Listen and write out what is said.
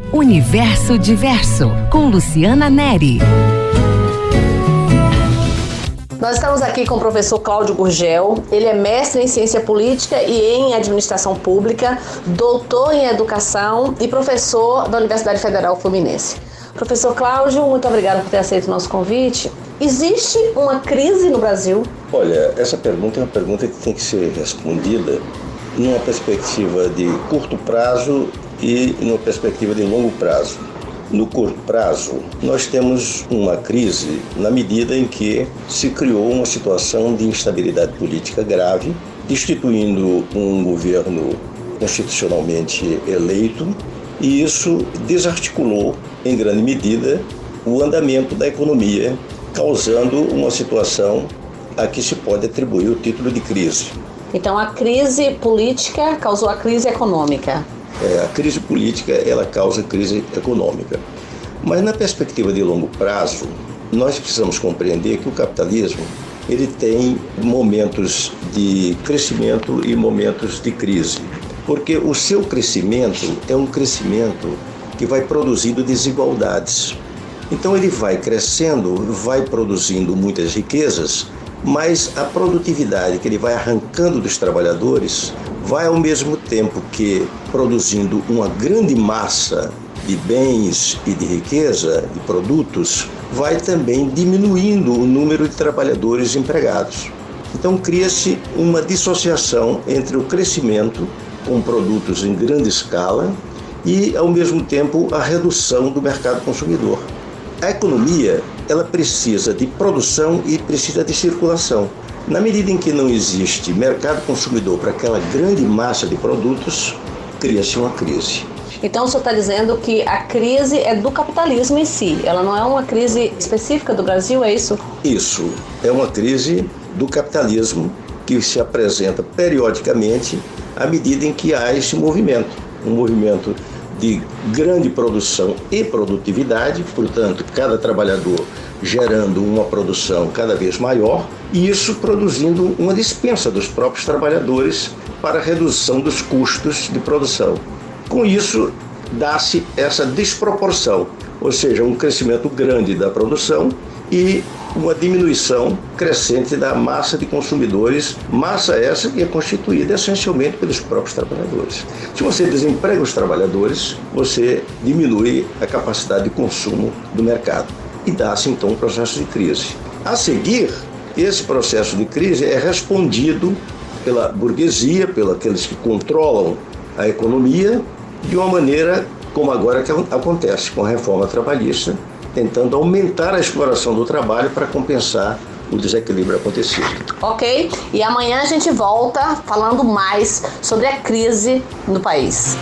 Universo Diverso, com Luciana Neri. Nós estamos aqui com o professor Cláudio Gurgel. Ele é mestre em ciência política e em administração pública, doutor em educação e professor da Universidade Federal Fluminense. Professor Cláudio, muito obrigada por ter aceito o nosso convite. Existe uma crise no Brasil? Olha, essa pergunta é uma pergunta que tem que ser respondida numa perspectiva de curto prazo e numa perspectiva de longo prazo. No curto prazo, nós temos uma crise na medida em que se criou uma situação de instabilidade política grave, destituindo um governo constitucionalmente eleito, e isso desarticulou, em grande medida, o andamento da economia, causando uma situação a que se pode atribuir o título de crise. Então, a crise política causou a crise econômica. A crise política, ela causa crise econômica. Mas na perspectiva de longo prazo, nós precisamos compreender que o capitalismo, ele tem momentos de crescimento e momentos de crise. Porque o seu crescimento é um crescimento que vai produzindo desigualdades. Então ele vai crescendo, vai produzindo muitas riquezas, mas a produtividade que ele vai arrancando dos trabalhadores vai ao mesmo tempo que produzindo uma grande massa de bens e de riqueza, de produtos, vai também diminuindo o número de trabalhadores empregados. Então cria-se uma dissociação entre o crescimento com produtos em grande escala e, ao mesmo tempo, a redução do mercado consumidor. A economia, ela precisa de produção e precisa de circulação. Na medida em que não existe mercado consumidor para aquela grande massa de produtos, cria-se uma crise. Então, o senhor está dizendo que a crise é do capitalismo em si, ela não é uma crise específica do Brasil, é isso? Isso, é uma crise do capitalismo que se apresenta periodicamente à medida em que há esse movimento, um movimento de grande produção e produtividade, portanto, cada trabalhador gerando uma produção cada vez maior, e isso produzindo uma dispensa dos próprios trabalhadores para a redução dos custos de produção. Com isso, dá-se essa desproporção, ou seja, um crescimento grande da produção e uma diminuição crescente da massa de consumidores, massa essa que é constituída essencialmente pelos próprios trabalhadores. Se você desemprega os trabalhadores, você diminui a capacidade de consumo do mercado e dá-se então um processo de crise. A seguir, esse processo de crise é respondido pela burguesia, pelos aqueles que controlam a economia, de uma maneira como agora que acontece com a reforma trabalhista, tentando aumentar a exploração do trabalho para compensar o desequilíbrio acontecido. Ok, e amanhã a gente volta falando mais sobre a crise no país.